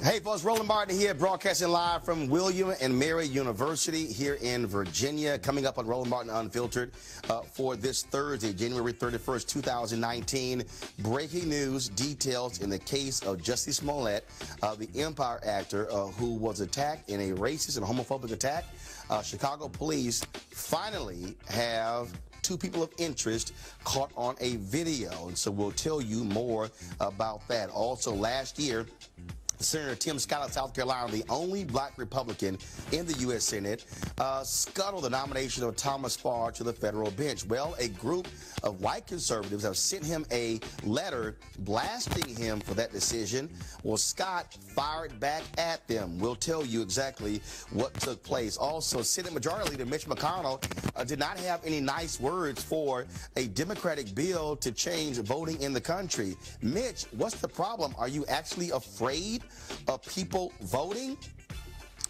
Hey folks, Roland here, broadcasting live from William and Mary University here in Virginia. Coming up on Roland Martin Unfiltered for this Thursday, January 31st, 2019. Breaking news, details in the case of Jussie Smollett, the Empire actor who was attacked in a racist and homophobic attack. Chicago police finally have two people of interest caught on a video, and so we'll tell you more about that. Also, last year, Senator Tim Scott of South Carolina, the only black Republican in the U.S. Senate, scuttled the nomination of Thomas Farr to the federal bench. Well, a group of white conservatives have sent him a letter blasting him for that decision. Well, Scott fired back at them. We'll tell you exactly what took place. Also, Senate Majority Leader Mitch McConnell did not have any nice words for a Democratic bill to change voting in the country. Mitch, what's the problem? Are you actually afraid of people voting?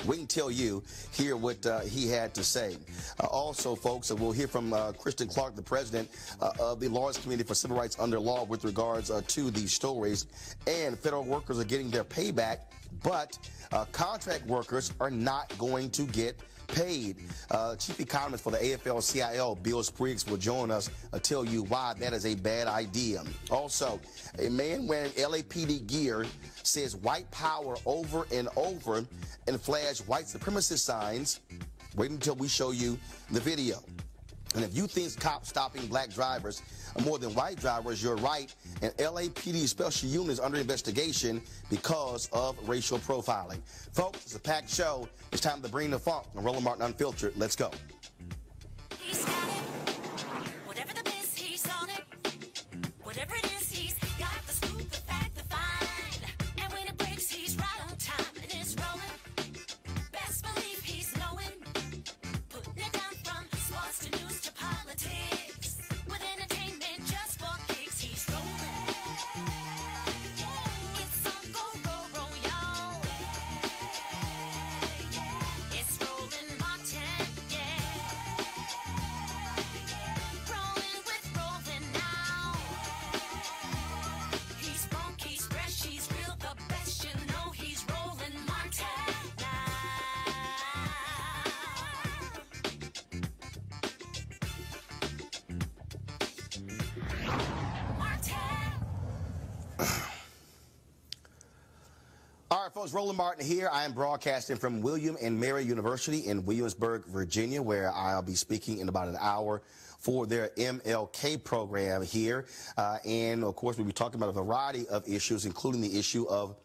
wait until you hear what he had to say. Also, folks, we'll hear from Kristen Clark, the president of the Lawrence Committee for Civil Rights Under Law, with regards to these stories. And federal workers are getting their payback, but contract workers are not going to get paid. Chief economist for the AFL-CIO, Bill Spriggs, will join us to tell you why that is a bad idea. Also, a man wearing LAPD gear says white power over and over and flash white supremacist signs. Wait until we show you the video. And if you think cops stopping black drivers are more than white drivers, you're right. And LAPD special unit is under investigation because of racial profiling. Folks, it's a packed show. It's time to bring the funk on Roland Martin Unfiltered. Let's go. He's got it. Whatever the miss, he's on it. Whatever it is, he's got the scoop, the fact, the find. And when it breaks, he's right on time and it's rolling. Best believe he's knowing. Putting it down from sports to news to politics. With entertainment just for kicks, he's rolling. It's on go, roll, y'all. It's Roland Martin, yeah. Rolling with Roland now. He's funky, he's fresh, he's real, the best, you know he's Roland Martin now. Martin. All right, folks, Roland Martin here. I am broadcasting from William and Mary University in Williamsburg, Virginia, where I'll be speaking in about an hour for their MLK program here. And, of course, we'll be talking about a variety of issues, including the issue of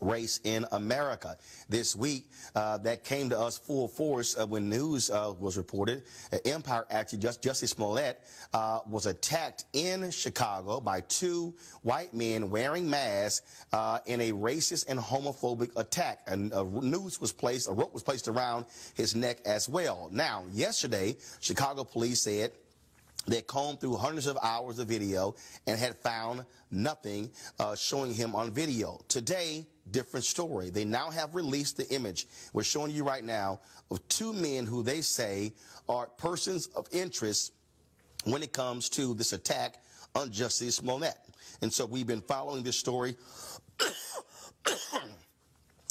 race in America. This week, that came to us full force when news was reported. Empire actor Jussie Smollett was attacked in Chicago by two white men wearing masks in a racist and homophobic attack. And a rope was placed around his neck as well. Now, yesterday, Chicago police said they combed through hundreds of hours of video and had found nothing showing him on video. Today, different story. They now have released the image we're showing you right now of two men who they say are persons of interest when it comes to this attack on Jussie Smollett. And so we've been following this story.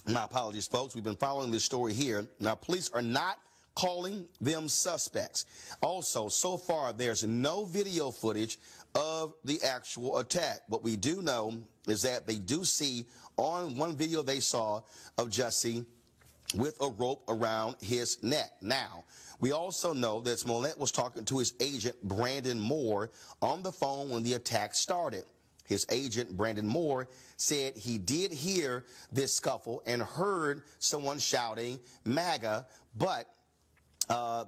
My apologies, folks. We've been following this story here. Now, police are not calling them suspects. Also, so far, there's no video footage of the actual attack. What we do know is that they do see on one video they saw of Jussie with a rope around his neck. Now, we also know that Smollett was talking to his agent, Brandon Moore, on the phone when the attack started. His agent, Brandon Moore, said he did hear this scuffle and heard someone shouting MAGA, but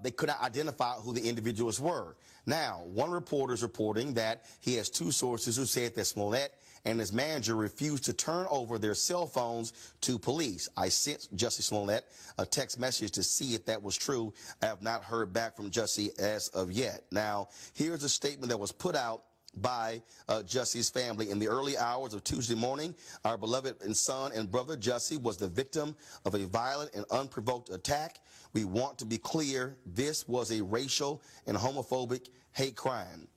they could not identify who the individuals were. Now, one reporter is reporting that he has two sources who said that Smollett and his manager refused to turn over their cell phones to police. I sent Jussie Smollett a text message to see if that was true. I have not heard back from Jussie as of yet. Now, here's a statement that was put out by Jussie's family. In the early hours of Tuesday morning, our beloved son and brother Jussie was the victim of a violent and unprovoked attack. We want to be clear, this was a racial and homophobic hate crime.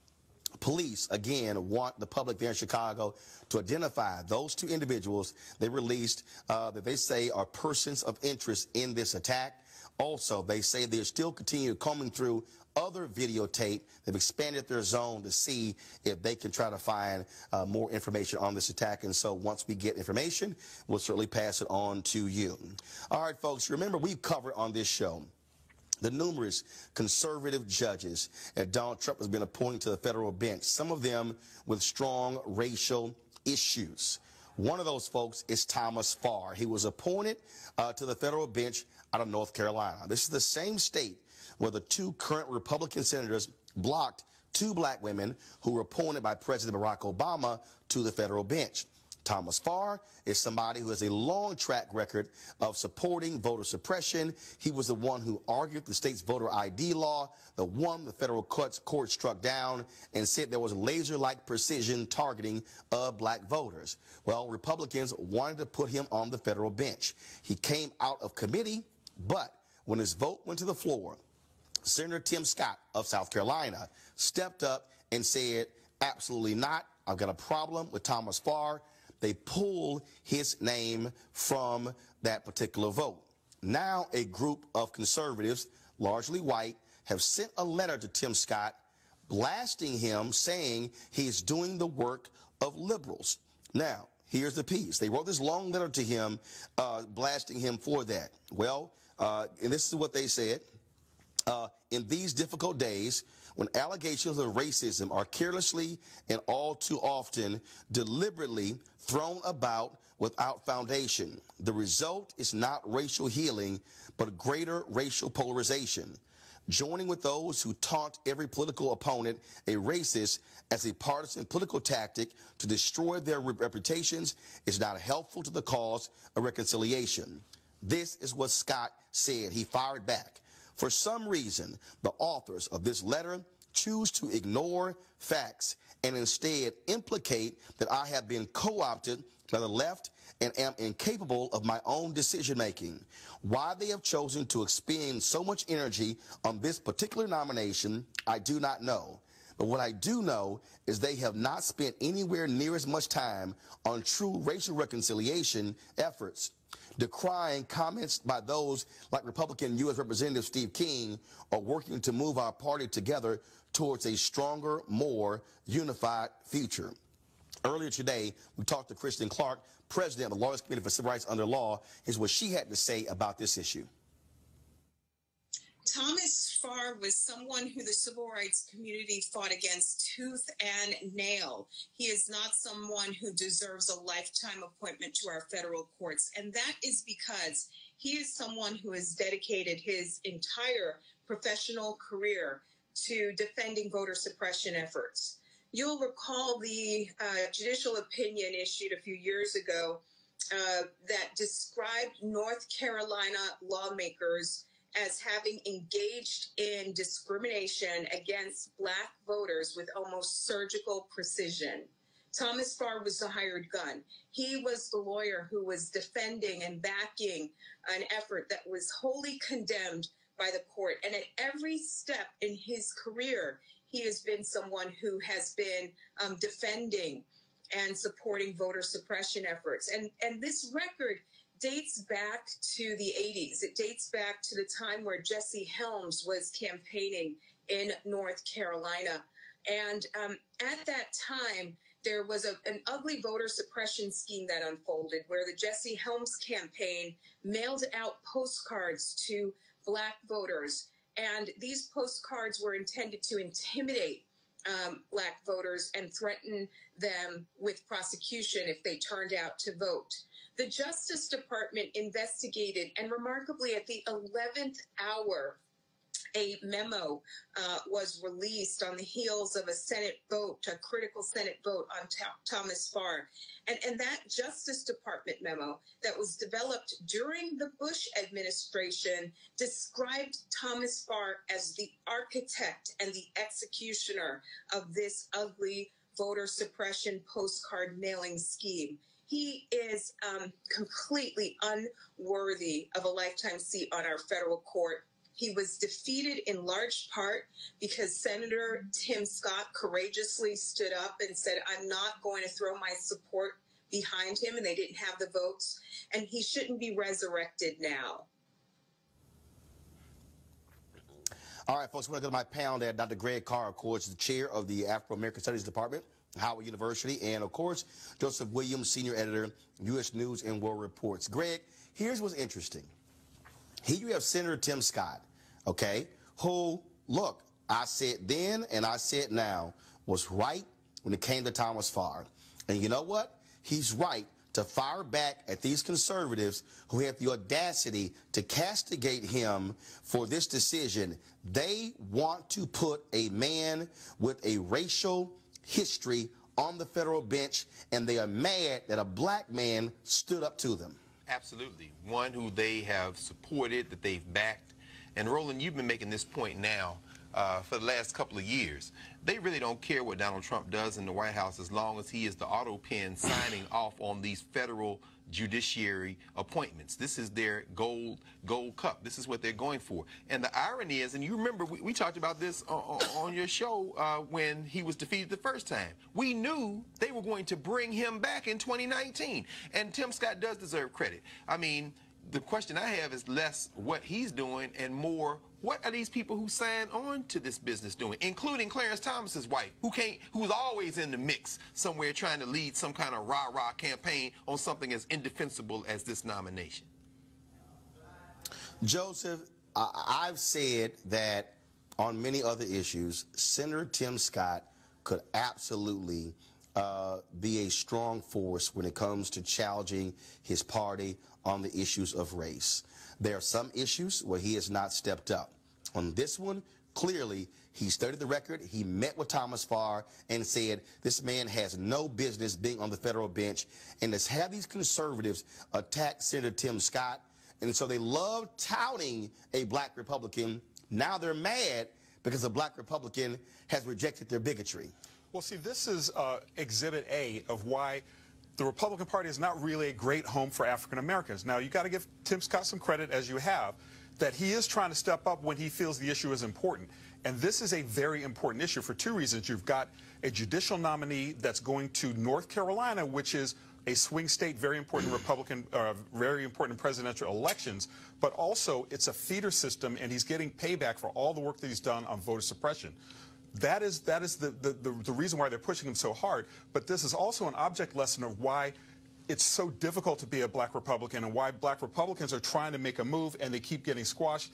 Police, again, want the public there in Chicago to identify those two individuals they released that they say are persons of interest in this attack. Also, they say they're still continuing combing through other videotape. They've expanded their zone to see if they can try to find more information on this attack. And so once we get information, we'll certainly pass it on to you. All right, folks, remember we've covered on this show the numerous conservative judges that Donald Trump has been appointing to the federal bench, some of them with strong racial issues. One of those folks is Thomas Farr. He was appointed to the federal bench out of North Carolina. This is the same state where the two current Republican senators blocked two black women who were appointed by President Barack Obama to the federal bench. Thomas Farr is somebody who has a long track record of supporting voter suppression. He was the one who argued the state's voter ID law, the one the federal court struck down and said there was laser-like precision targeting of black voters. Well, Republicans wanted to put him on the federal bench. He came out of committee, but when his vote went to the floor, Senator Tim Scott of South Carolina stepped up and said, absolutely not. I've got a problem with Thomas Farr. They pulled his name from that particular vote. Now a group of conservatives, largely white, have sent a letter to Tim Scott blasting him, saying he's doing the work of liberals. Now, here's the piece. They wrote this long letter to him, blasting him for that. Well, and this is what they said. In these difficult days, when allegations of racism are carelessly and all too often deliberately thrown about without foundation, the result is not racial healing, but greater racial polarization. Joining with those who taunt every political opponent a racist as a partisan political tactic to destroy their reputations is not helpful to the cause of reconciliation. This is what Scott said. He fired back. For some reason, the authors of this letter choose to ignore facts and instead implicate that I have been co-opted by the left and am incapable of my own decision-making. Why they have chosen to expend so much energy on this particular nomination, I do not know. But what I do know is they have not spent anywhere near as much time on true racial reconciliation efforts. Decrying comments by those like Republican U.S. Representative Steve King are working to move our party together towards a stronger, more unified future. Earlier today, we talked to Kristen Clark, president of the Lawyers Committee for Civil Rights Under Law. Here's what she had to say about this issue. Thomas Farr was someone who the civil rights community fought against tooth and nail. He is not someone who deserves a lifetime appointment to our federal courts. And that is because he is someone who has dedicated his entire professional career to defending voter suppression efforts. You'll recall the judicial opinion issued a few years ago that described North Carolina lawmakers as having engaged in discrimination against black voters with almost surgical precision. Thomas Farr was the hired gun. He was the lawyer who was defending and backing an effort that was wholly condemned by the court. And at every step in his career, he has been someone who has been defending and supporting voter suppression efforts. And this record dates back to the 80s. It dates back to the time where Jesse Helms was campaigning in North Carolina. And at that time, there was an ugly voter suppression scheme that unfolded where the Jesse Helms campaign mailed out postcards to black voters. And these postcards were intended to intimidate black voters and threaten them with prosecution if they turned out to vote. The Justice Department investigated, and remarkably, at the 11th hour, a memo was released on the heels of a Senate vote, a critical Senate vote on Thomas Farr. And that Justice Department memo that was developed during the Bush administration described Thomas Farr as the architect and the executioner of this ugly voter suppression postcard mailing scheme. He is completely unworthy of a lifetime seat on our federal court. He was defeated in large part because Senator Tim Scott courageously stood up and said, I'm not going to throw my support behind him, and they didn't have the votes, and he shouldn't be resurrected now. All right, folks, we're going to go to my panel there. Dr. Greg Carr, of course, the chair of the Afro-American Studies Department, Howard University, and, of course, Joseph Williams, senior editor, U.S. News and World Reports. Greg, here's what's interesting. Here you have Senator Tim Scott, okay, who, look, I said then and I said now, was right when it came to Thomas Farr. And you know what? He's right to fire back at these conservatives who have the audacity to castigate him for this decision. They want to put a man with a racial history on the federal bench, and they are mad that a black man stood up to them. Absolutely. One who they have supported, that they've backed. And Roland, you've been making this point now for the last couple of years. They really don't care what Donald Trump does in the White House as long as he is the auto pen signing off on these federal judiciary appointments. This is their gold cup. This is what they're going for. And the irony is, and you remember we talked about this on your show when he was defeated the first time. We knew they were going to bring him back in 2019. And Tim Scott does deserve credit. I mean, the question I have is less what he's doing and more what are these people who signed on to this business doing, including Clarence Thomas's wife, who's always in the mix somewhere trying to lead some kind of rah-rah campaign on something as indefensible as this nomination. Joseph, I've said that on many other issues, Senator Tim Scott could absolutely be a strong force when it comes to challenging his party on the issues of race. There are some issues where he has not stepped up. On this one, clearly, he studied the record. He met with Thomas Farr and said this man has no business being on the federal bench. And has had these conservatives attack Senator Tim Scott. And so they love touting a black Republican. Now they're mad because a black Republican has rejected their bigotry. Well, see, this is Exhibit A of why the Republican Party is not really a great home for African Americans. Now, you got to give Tim Scott some credit, as you have, that he is trying to step up when he feels the issue is important. And this is a very important issue for two reasons. You've got a judicial nominee that's going to North Carolina, which is a swing state, very important Republican, very important presidential elections, but also it's a feeder system, and he's getting payback for all the work that he's done on voter suppression. That is the reason why they're pushing him so hard. But this is also an object lesson of why it's so difficult to be a black Republican and why black Republicans are trying to make a move and they keep getting squashed.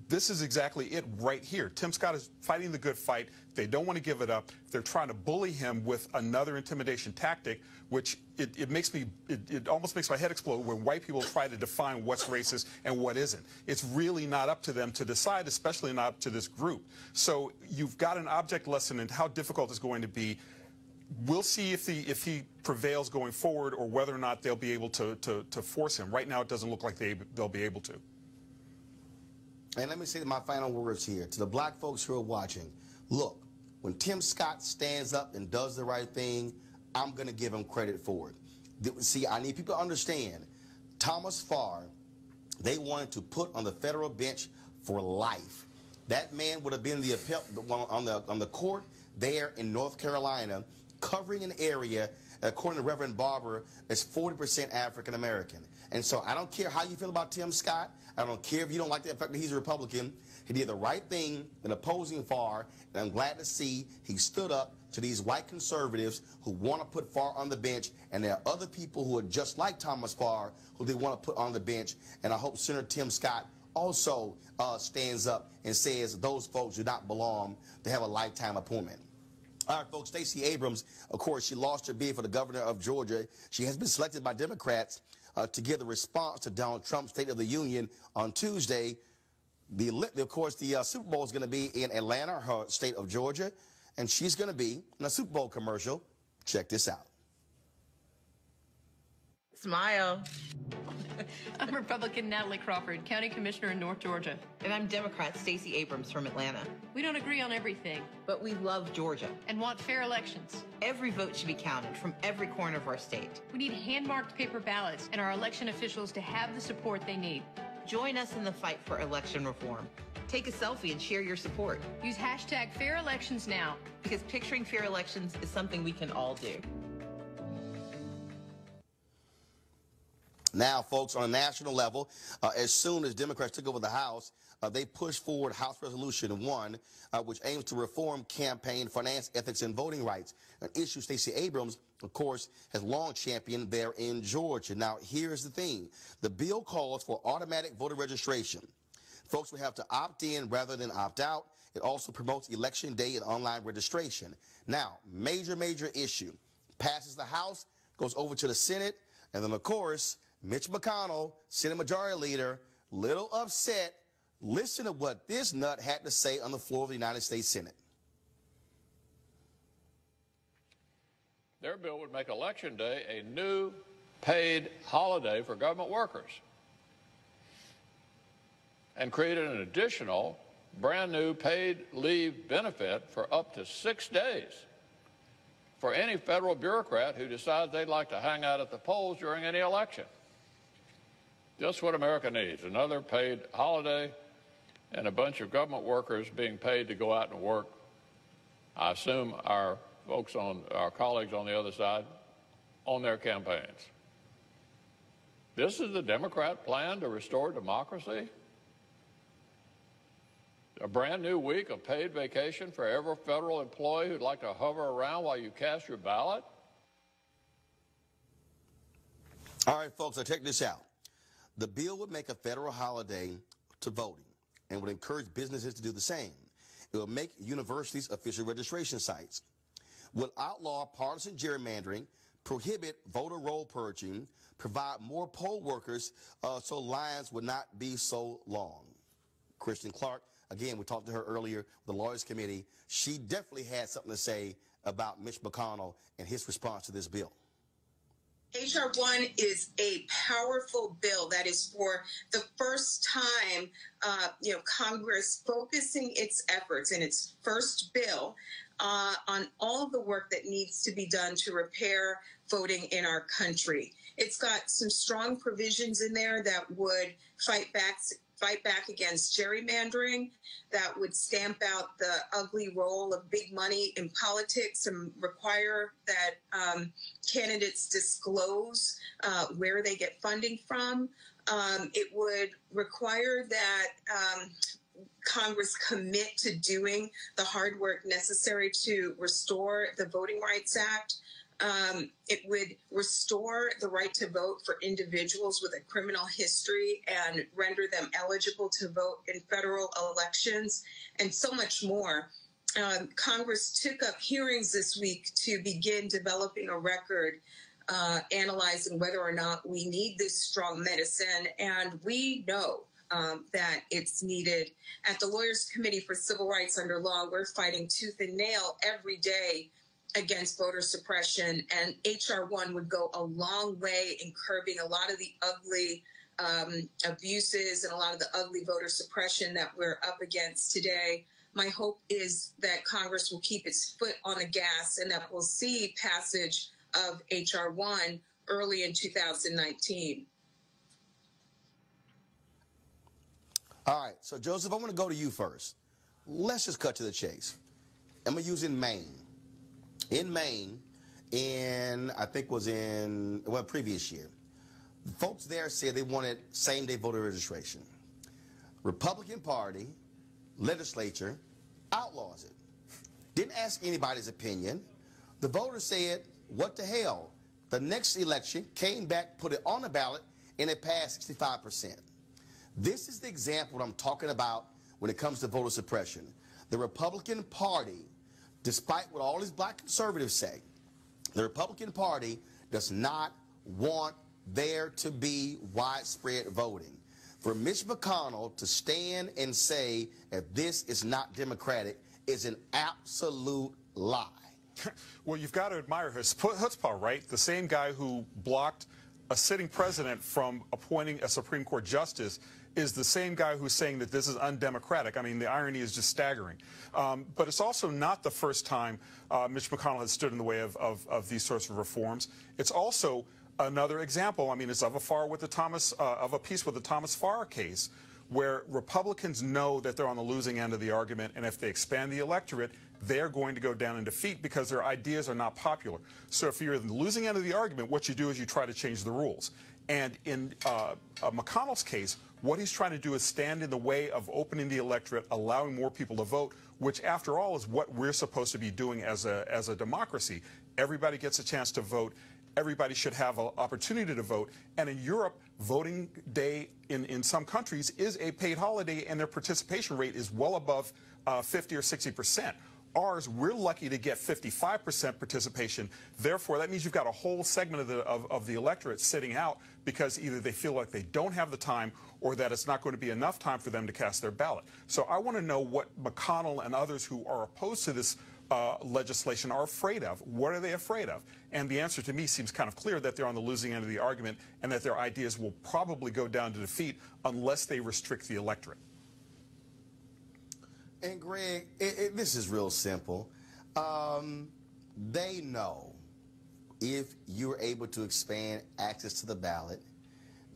This is exactly it right here. Tim Scott is fighting the good fight. They don't want to give it up. They're trying to bully him with another intimidation tactic, which it almost makes my head explode when white people try to define what's racist and what isn't. It's really not up to them to decide, especially not up to this group. So you've got an object lesson in how difficult it's going to be. We'll see if he prevails going forward or whether or not they'll be able to force him. Right now, it doesn't look like they'll be able to. And let me say my final words here to the black folks who are watching. Look, when Tim Scott stands up and does the right thing, I'm going to give him credit for it. See, I need people to understand, Thomas Farr, they wanted to put on the federal bench for life. That man would have been on the court there in North Carolina, covering an area, according to Reverend Barber, that's 40% African American. And so I don't care how you feel about Tim Scott. I don't care if you don't like the fact that he's a Republican. He did the right thing in opposing Farr, and I'm glad to see he stood up to these white conservatives who want to put Farr on the bench, and there are other people who are just like Thomas Farr who they want to put on the bench, and I hope Senator Tim Scott also stands up and says those folks do not belong to have a lifetime appointment. All right, folks, Stacey Abrams, of course, she lost her bid for the governor of Georgia. She has been selected by Democrats to give the response to Donald Trump's State of the Union on Tuesday. Of course, the Super Bowl is going to be in Atlanta, her state of Georgia, and she's going to be in a Super Bowl commercial. Check this out. Smile. I'm Republican Natalie Crawford, County Commissioner in North Georgia. And I'm Democrat Stacey Abrams from Atlanta. We don't agree on everything. But we love Georgia. And want fair elections. Every vote should be counted from every corner of our state. We need hand-marked paper ballots and our election officials to have the support they need. Join us in the fight for election reform. Take a selfie and share your support. Use hashtag fair elections now. Because picturing fair elections is something we can all do. Now, folks, on a national level, as soon as Democrats took over the House, they pushed forward House Resolution 1, which aims to reform campaign finance, ethics, and voting rights, an issue Stacey Abrams, of course, has long championed there in Georgia. Now, here's the thing. The bill calls for automatic voter registration. Folks will have to opt in rather than opt out. It also promotes Election Day and online registration. Now, major issue. Passes the House, goes over to the Senate, and then, of course, Mitch McConnell, Senate Majority Leader, little upset. Listen to what this nut had to say on the floor of the United States Senate. their bill would make Election Day a new paid holiday for government workers and created an additional brand new paid leave benefit for up to 6 days for any federal bureaucrat who decides they'd like to hang out at the polls during any election. Just what America needs, another paid holiday and a bunch of government workers being paid to go out and work. I assume our colleagues on the other side, on their campaigns. This is the Democrat plan to restore democracy? A brand new week of paid vacation for every federal employee who'd like to hover around while you cast your ballot? All right, folks, check this out. The bill would make a federal holiday to voting and would encourage businesses to do the same. It would make universities official registration sites, would outlaw partisan gerrymandering, prohibit voter roll purging, provide more poll workers so lines would not be so long. Kristen Clark, again, we talked to her earlier, the Lawyers Committee. She definitely had something to say about Mitch McConnell and his response to this bill. H.R. 1 is a powerful bill that is for the first time, Congress focusing its efforts in its first bill on all of the work that needs to be done to repair voting in our country. It's got some strong provisions in there that would fight back against gerrymandering, that would stamp out the ugly role of big money in politics and require that candidates disclose where they get funding from. It would require that Congress commit to doing the hard work necessary to restore the Voting Rights Act. It would restore the right to vote for individuals with a criminal history and render them eligible to vote in federal elections, and so much more. Congress took up hearings this week to begin developing a record analyzing whether or not we need this strong medicine, and we know that it's needed. At the Lawyers Committee for Civil Rights Under Law, we're fighting tooth and nail every day against voter suppression, and H.R. 1 would go a long way in curbing a lot of the ugly abuses and a lot of the ugly voter suppression that we're up against today. My hope is that Congress will keep its foot on the gas and that we'll see passage of H.R. 1 early in 2019. All right, so Joseph, I want to go to you first. Let's just cut to the chase. I'm going to use in Maine. In Maine, I think was in, previous year, folks there said they wanted same-day voter registration. Republican Party legislature outlaws it. Didn't ask anybody's opinion. The voters said, what the hell? The next election came back, put it on the ballot, and it passed 65%. This is the example I'm talking about when it comes to voter suppression. The Republican Party, despite what all these black conservatives say, the Republican Party does not want there to be widespread voting. For Mitch McConnell to stand and say that this is not democratic is an absolute lie. Well, you've got to admire his chutzpah, right? The same guy who blocked a sitting president from appointing a Supreme Court justice is the same guy who's saying that this is undemocratic. I mean, the irony is just staggering. But it's also not the first time Mitch McConnell has stood in the way of these sorts of reforms. It's also another example. I mean, it's of a piece with the Thomas Farr case, where Republicans know that they're on the losing end of the argument, and if they expand the electorate, they're going to go down in defeat because their ideas are not popular. So if you're in the losing end of the argument, what you do is you try to change the rules. And in McConnell's case, what he's trying to do is stand in the way of opening the electorate, allowing more people to vote, which, after all, is what we're supposed to be doing as a democracy. Everybody gets a chance to vote. Everybody should have an opportunity to vote. And in Europe, voting day in some countries is a paid holiday, and their participation rate is well above 50 or 60%. Ours, we're lucky to get 55% participation. Therefore, that means you've got a whole segment of the electorate sitting out because either they feel like they don't have the time or that it's not going to be enough time for them to cast their ballot. So I want to know what McConnell and others who are opposed to this legislation are afraid of. What are they afraid of? And the answer to me seems kind of clear, that they're on the losing end of the argument and that their ideas will probably go down to defeat unless they restrict the electorate. And Greg, this is real simple. They know if you're able to expand access to the ballot,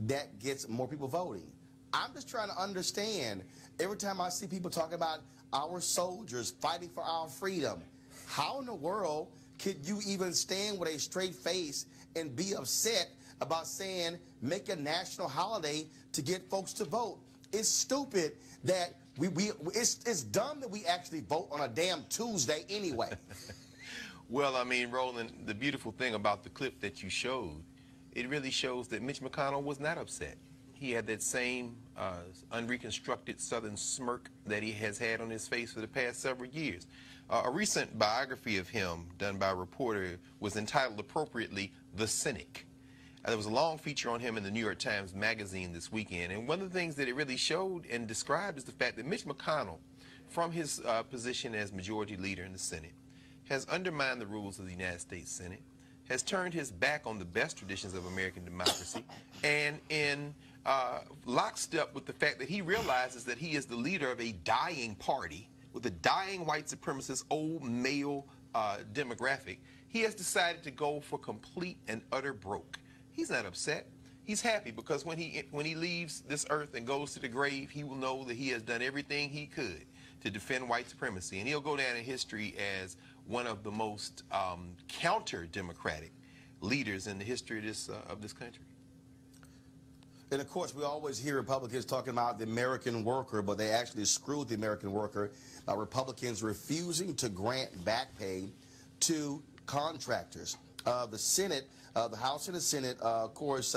that gets more people voting. I'm just trying to understand, every time I see people talk about our soldiers fighting for our freedom, how in the world could you even stand with a straight face and be upset about saying make a national holiday to get folks to vote? It's stupid that it's dumb that we actually vote on a damn Tuesday anyway. Well, I mean, Roland, the beautiful thing about the clip that you showed, it really shows that Mitch McConnell was not upset. He had that same unreconstructed Southern smirk that he has had on his face for the past several years. A recent biography of him done by a reporter was entitled appropriately, The Cynic. There was a long feature on him in the New York Times Magazine this weekend, and one of the things that it really showed and described is the fact that Mitch McConnell, from his position as majority leader in the Senate, has undermined the rules of the United States Senate, has turned his back on the best traditions of American democracy, and in lockstep with the fact that he realizes that he is the leader of a dying party with a dying white supremacist old male demographic, he has decided to go for complete and utter broke. He's not upset. He's happy because when he leaves this earth and goes to the grave, he will know that he has done everything he could to defend white supremacy, and he'll go down in history as one of the most counter-democratic leaders in the history of this country. And of course, we always hear Republicans talking about the American worker, but they actually screwed the American worker by Republicans refusing to grant back pay to contractors. The Senate, the House and the Senate, of course,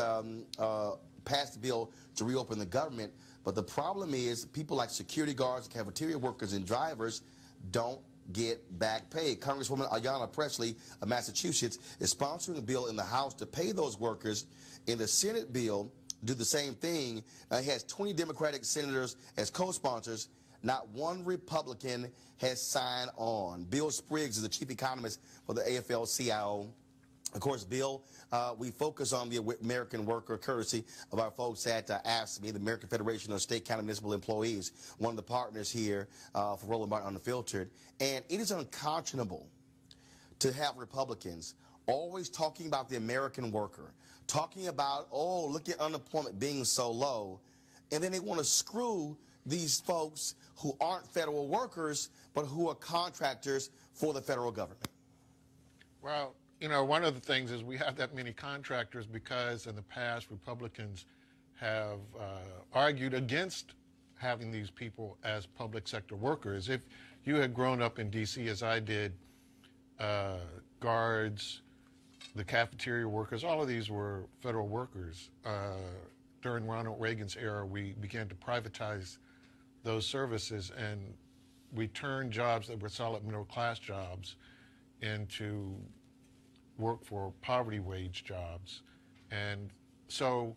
passed the bill to reopen the government, but the problem is people like security guards, cafeteria workers, and drivers don't get back pay. Congresswoman Ayanna Pressley of Massachusetts is sponsoring a bill in the House to pay those workers. In the Senate bill, do the same thing. It has 20 Democratic senators as co-sponsors. Not one Republican has signed on. Bill Spriggs is the chief economist for the AFL-CIO. Of course, Bill, we focus on the American worker, courtesy of our folks at AFSCME, the American Federation of State, County, Municipal Employees, one of the partners here for Roland Martin Unfiltered. And it is unconscionable to have Republicans always talking about the American worker, talking about, oh, look at unemployment being so low, and then they want to screw these folks who aren't federal workers, but who are contractors for the federal government. Well, you know, one of the things is we have that many contractors because in the past Republicans have argued against having these people as public sector workers. If you had grown up in D.C. as I did, guards, the cafeteria workers, all of these were federal workers. During Ronald Reagan's era, we began to privatize those services, and we turned jobs that were solid middle class jobs into work for poverty wage jobs. And so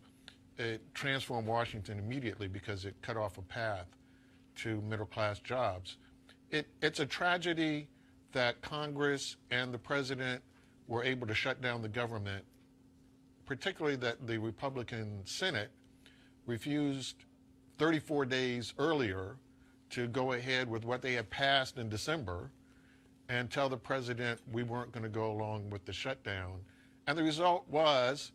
it transformed Washington immediately because it cut off a path to middle class jobs. It's a tragedy that Congress and the president were able to shut down the government, particularly that the Republican Senate refused 34 days earlier to go ahead with what they had passed in December and tell the president we weren't going to go along with the shutdown. And the result was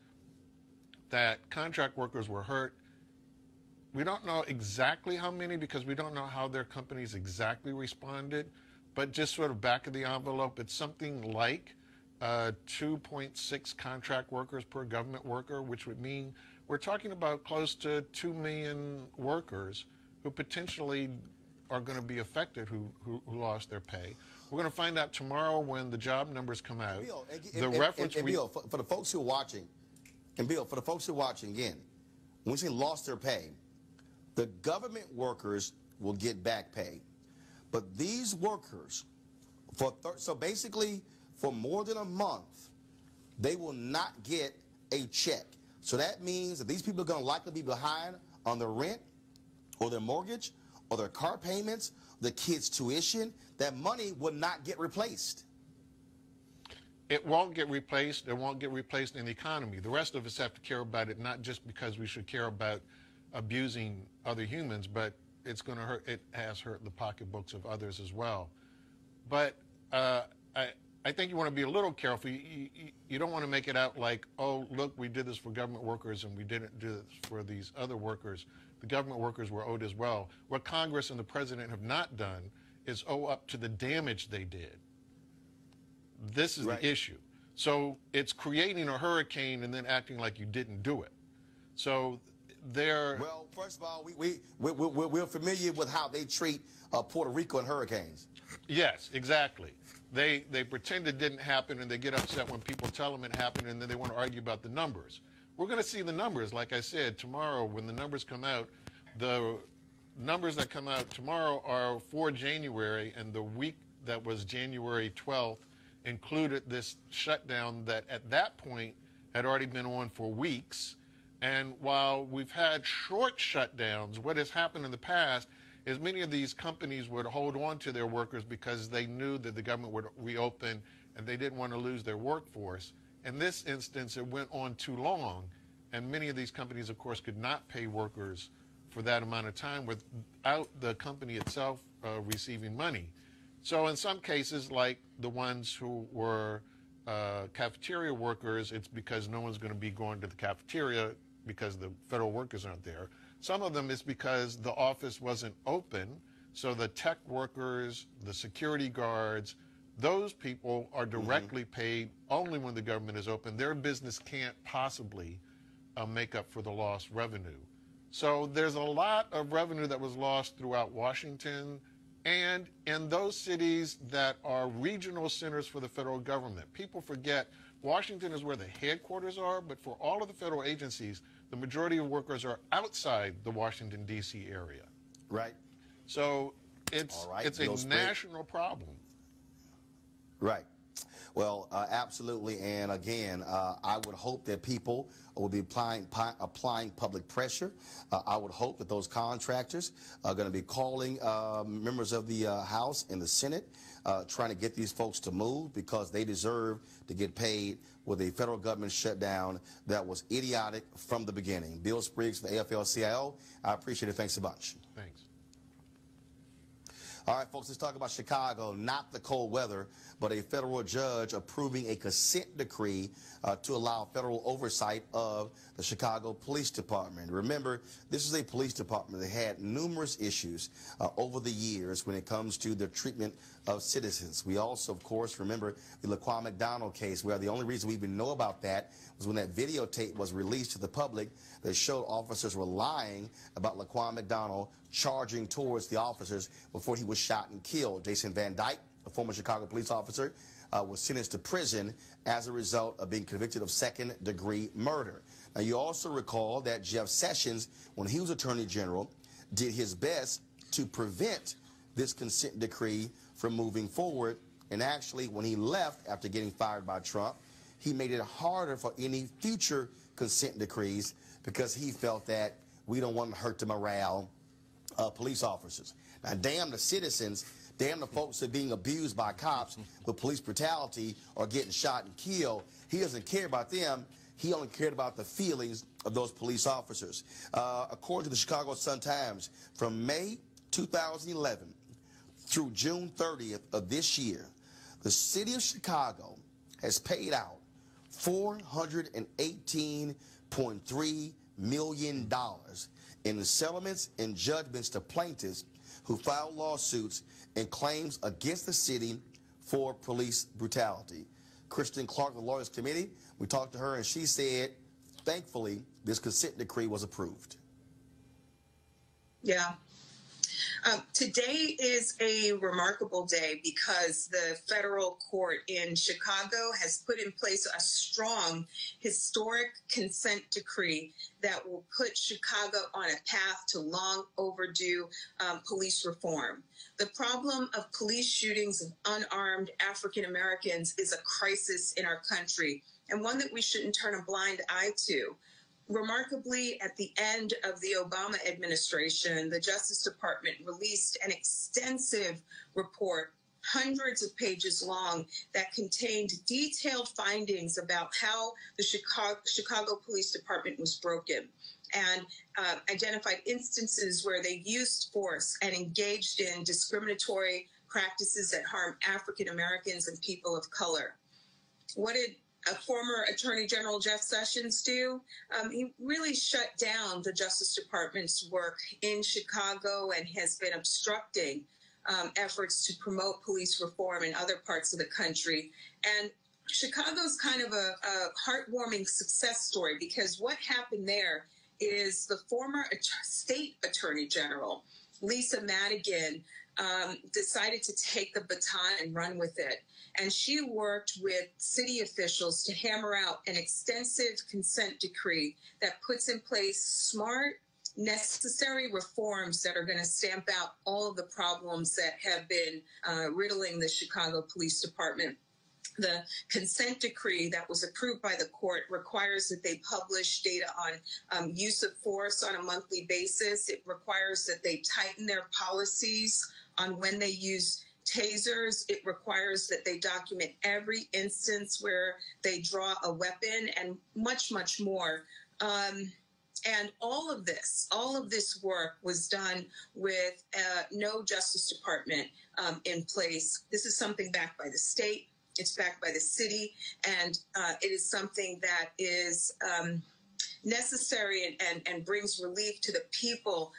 that contract workers were hurt. We don't know exactly how many because we don't know how their companies exactly responded, but just sort of back of the envelope, it's something like 2.6 contract workers per government worker, which would mean we're talking about close to 2 million workers who potentially are going to be affected who lost their pay. We're going to find out tomorrow when the job numbers come out. Bill, Bill, for the folks who are watching, again, when we say lost their pay, the government workers will get back pay. But these workers, so basically for more than a month, they will not get a check. So that means that these people are going to likely be behind on their rent or their mortgage or their car payments, the kids' tuition, that money will not get replaced. It won't get replaced. It won't get replaced in the economy. The rest of us have to care about it, not just because we should care about abusing other humans, but it's going to hurt. It has hurt the pocketbooks of others as well. But I think you want to be a little careful. You don't want to make it out like, oh, look, we did this for government workers and we didn't do this for these other workers. The government workers were owed as well. What Congress and the president have not done is owe up to the damage they did. This is the issue. So it's creating a hurricane and then acting like you didn't do it. So they're... Well, first of all, we're familiar with how they treat Puerto Rico and hurricanes. Yes, exactly. They pretend it didn't happen and they get upset when people tell them it happened, and then they want to argue about the numbers. We're going to see the numbers, like I said, tomorrow when the numbers come out. The numbers that come out tomorrow are for January, and the week that was January 12th included this shutdown that at that point had already been on for weeks. And while we've had short shutdowns, what has happened in the past is many of these companies would hold on to their workers because they knew that the government would reopen and they didn't want to lose their workforce. In this instance, it went on too long, and many of these companies, of course, could not pay workers for that amount of time without the company itself receiving money. So in some cases, like the ones who were cafeteria workers, it's because no one's going to be going to the cafeteria because the federal workers aren't there. Some of them is because the office wasn't open, so the tech workers, the security guards, those people are directly paid only when the government is open. Their business can't possibly make up for the lost revenue. So there's a lot of revenue that was lost throughout Washington and in those cities that are regional centers for the federal government. People forget Washington is where the headquarters are, but for all of the federal agencies, the majority of workers are outside the Washington, D.C. area. Right. So it's a national problem. Right. Well, absolutely. And again, I would hope that people will be applying public pressure. I would hope that those contractors are going to be calling members of the House and the Senate, trying to get these folks to move because they deserve to get paid with a federal government shutdown that was idiotic from the beginning. Bill Spriggs, the AFL-CIO, I appreciate it. Thanks a bunch. Thanks. All right, folks, let's talk about Chicago, not the cold weather, but a federal judge approving a consent decree to allow federal oversight of the Chicago Police Department. Remember, this is a police department that had numerous issues over the years when it comes to the treatment of citizens. We also, of course, remember the Laquan McDonald case, where the only reason we even know about that was when that videotape was released to the public that showed officers were lying about Laquan McDonald charging towards the officers before he was shot and killed. Jason Van Dyke, a former Chicago police officer, was sentenced to prison as a result of being convicted of second-degree murder. Now, you also recall that Jeff Sessions, when he was Attorney General, did his best to prevent this consent decree from moving forward. And actually, when he left after getting fired by Trump, he made it harder for any future consent decrees because he felt that we don't want to hurt the morale of police officers. Now, damn the citizens, damn the folks that are being abused by cops with police brutality or getting shot and killed. He doesn't care about them. He only cared about the feelings of those police officers. According to the Chicago Sun-Times, from May 2011 through June 30th of this year, the city of Chicago has paid out $418.3 million in settlements and judgments to plaintiffs who filed lawsuits and claims against the city for police brutality. Kristen Clark, the Lawyers Committee, we talked to her and she said, thankfully, this consent decree was approved. Yeah. Today is a remarkable day because the federal court in Chicago has put in place a strong historic consent decree that will put Chicago on a path to long overdue police reform. The problem of police shootings of unarmed African Americans is a crisis in our country and one that we shouldn't turn a blind eye to. Remarkably, at the end of the Obama administration, the Justice Department released an extensive report, hundreds of pages long, that contained detailed findings about how the Chicago Police Department was broken, and identified instances where they used force and engaged in discriminatory practices that harm African Americans and people of color. What did former Attorney General Jeff Sessions do? He really shut down the Justice Department's work in Chicago and has been obstructing efforts to promote police reform in other parts of the country. And Chicago's kind of a heartwarming success story, because what happened there is the former state attorney general, Lisa Madigan, decided to take the baton and run with it. And she worked with city officials to hammer out an extensive consent decree that puts in place smart, necessary reforms that are going to stamp out all of the problems that have been riddling the Chicago Police Department. The consent decree that was approved by the court requires that they publish data on use of force on a monthly basis. It requires that they tighten their policies on when they use tasers. It requires that they document every instance where they draw a weapon, and much, much more. And all of this work was done with no Justice Department in place. This is something backed by the state. It's backed by the city, and it is something that is necessary and brings relief to the people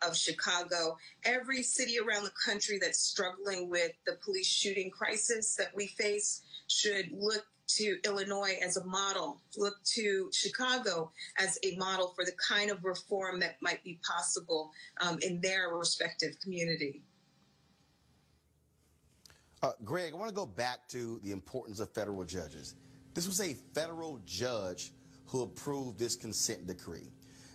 of Chicago. Every city around the country that's struggling with the police shooting crisis that we face should look to Illinois as a model, look to Chicago as a model for the kind of reform that might be possible in their respective community. Greg, I want to go back to the importance of federal judges. This was a federal judge who approved this consent decree.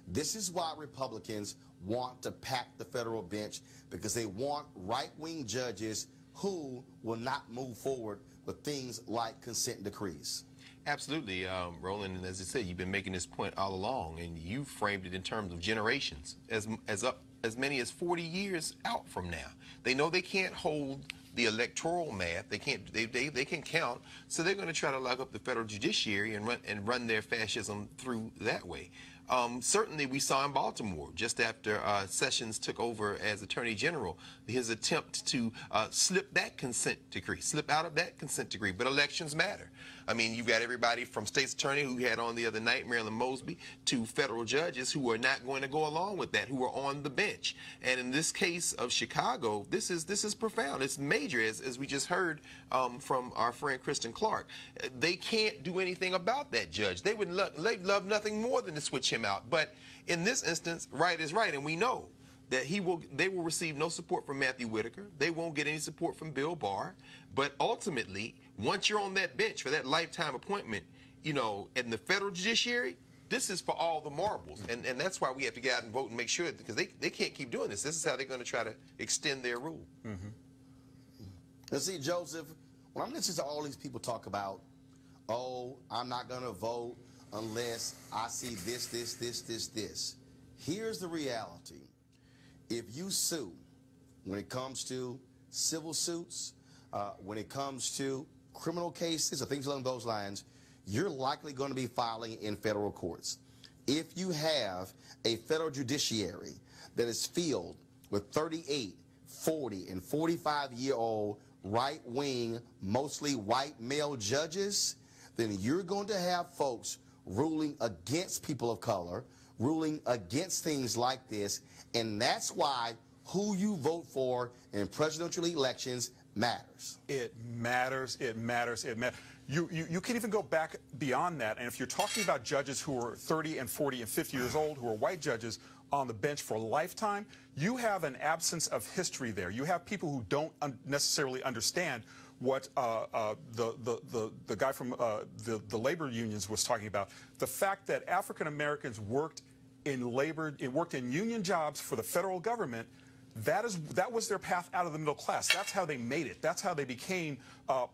This is why Republicans want to pack the federal bench, because they want right-wing judges who will not move forward with things like consent decrees. Absolutely, Roland, and as I said, you've been making this point all along, and you framed it in terms of generations, as many as 40 years out from now. They know they can't hold the electoral math. They can count, so they're going to try to lock up the federal judiciary and run their fascism through that way. Certainly, we saw in Baltimore, just after Sessions took over as Attorney General, his attempt to slip out of that consent decree. But elections matter. I mean, you've got everybody from state's attorney who had on the other night, Marilyn Mosby, to federal judges who are not going to go along with that, who are on the bench. And in this case of Chicago, this is profound. It's major, as we just heard from our friend Kristen Clark. They can't do anything about that judge. They'd love nothing more than to switch him out. But in this instance, right is right, and we know that they will receive no support from Matthew Whitaker. They won't get any support from Bill Barr. But ultimately, once you're on that bench for that lifetime appointment, you know, in the federal judiciary, this is for all the marbles. And that's why we have to get out and vote and make sure, because they can't keep doing this. This is how they're going to try to extend their rule. Mm-hmm. Let's see, Joseph, when I'm listening to all these people talk about, oh, I'm not going to vote unless I see this. Here's the reality. If you sue, when it comes to civil suits, when it comes to criminal cases or things along those lines, you're likely going to be filing in federal courts. If you have a federal judiciary that is filled with 38, 40, and 45-year-old right-wing, mostly white male judges, then you're going to have folks ruling against people of color, ruling against things like this, and that's why who you vote for in presidential elections matters. It matters. It matters. It matters. You can even go back beyond that, and if you're talking about judges who are 30 and 40 and 50 years old, who are white judges on the bench for a lifetime, you have an absence of history there. You have people who don't necessarily understand what the guy from the labor unions was talking about. The fact that African Americans worked in union jobs for the federal government That was their path out of the middle class. That's how they made it. That's how they became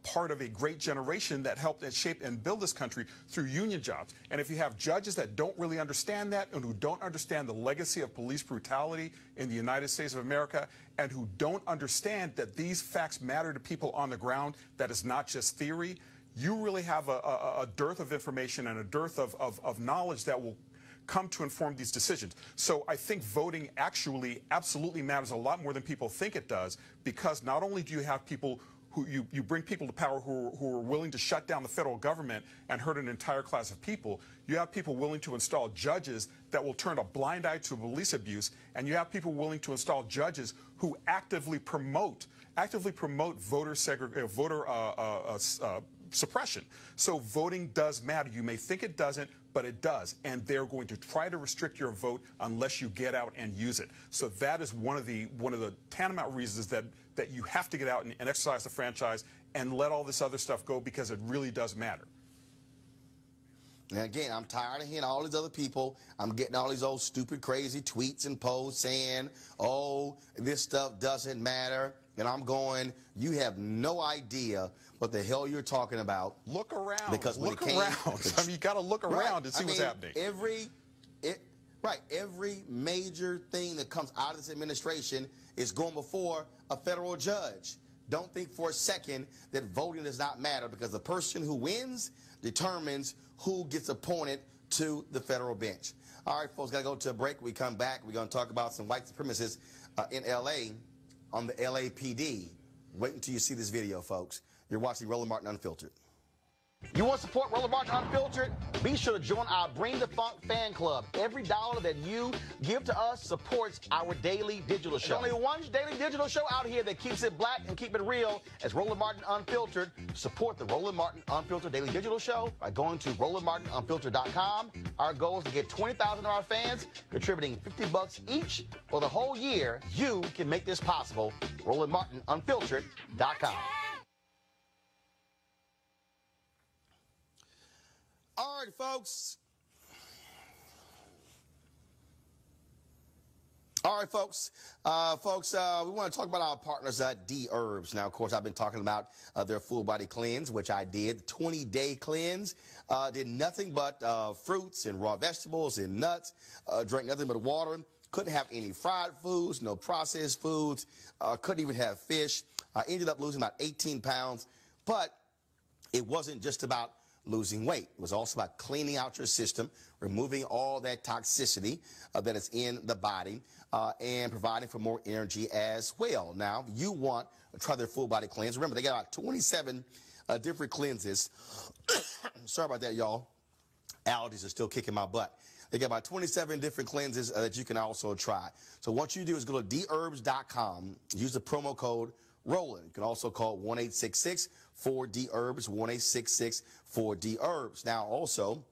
part of a great generation that helped and shape and build this country through union jobs. And if you have judges that don't really understand that and who don't understand the legacy of police brutality in the United States of America and who don't understand that these facts matter to people on the ground, that is not just theory, you really have a dearth of information and a dearth of knowledge that will come to inform these decisions. So I think voting actually absolutely matters a lot more than people think it does, because not only do you have people who you bring people to power who are willing to shut down the federal government and hurt an entire class of people, you have people willing to install judges that will turn a blind eye to police abuse, and you have people willing to install judges who actively promote voter suppression. So voting does matter. You may think it doesn't, but it does, and they're going to try to restrict your vote unless you get out and use it. So that is one of the tantamount reasons that you have to get out and exercise the franchise and let all this other stuff go, because it really does matter. And again, I'm tired of hearing all these other people. I'm getting all these old stupid, crazy tweets and posts saying, oh, this stuff doesn't matter. And I'm going, you have no idea what the hell you're talking about. Look around. Because when look it came, around. I mean, you got to look around and see what's happening. Every major thing that comes out of this administration is going before a federal judge. Don't think for a second that voting does not matter, because the person who wins determines who gets appointed to the federal bench. All right, folks, got to go to a break. We come back, we're going to talk about some white supremacists in L.A. on the LAPD. Wait until you see this video, folks. You're watching Roland Martin Unfiltered. You want to support Roland Martin Unfiltered? Be sure to join our Bring the Funk fan club. Every dollar that you give to us supports our daily digital show. There's only one daily digital show out here that keeps it black and keep it real. As Roland Martin Unfiltered. Support the Roland Martin Unfiltered daily digital show by going to RolandMartinUnfiltered.com. Our goal is to get 20,000 of our fans contributing $50 each for the whole year. You can make this possible. RolandMartinUnfiltered.com. All right, folks. We want to talk about our partners at D-Herbs. Now, of course, I've been talking about their full body cleanse, which I did, 20-day cleanse. Did nothing but fruits and raw vegetables and nuts. Drank nothing but water. Couldn't have any fried foods, no processed foods. Couldn't even have fish. I ended up losing about 18 pounds. But it wasn't just about losing weight. It was also about cleaning out your system, removing all that toxicity that is in the body, and providing for more energy as well. Now, you want to try their full body cleanse. Remember, they got about 27 different cleanses. Sorry about that, y'all. Allergies are still kicking my butt. They got about 27 different cleanses that you can also try. So what you do is go to dherbs.com, use the promo code Roland. You can also call 1-866-4D-HERBS, 1-866-4D-HERBS. Now, also,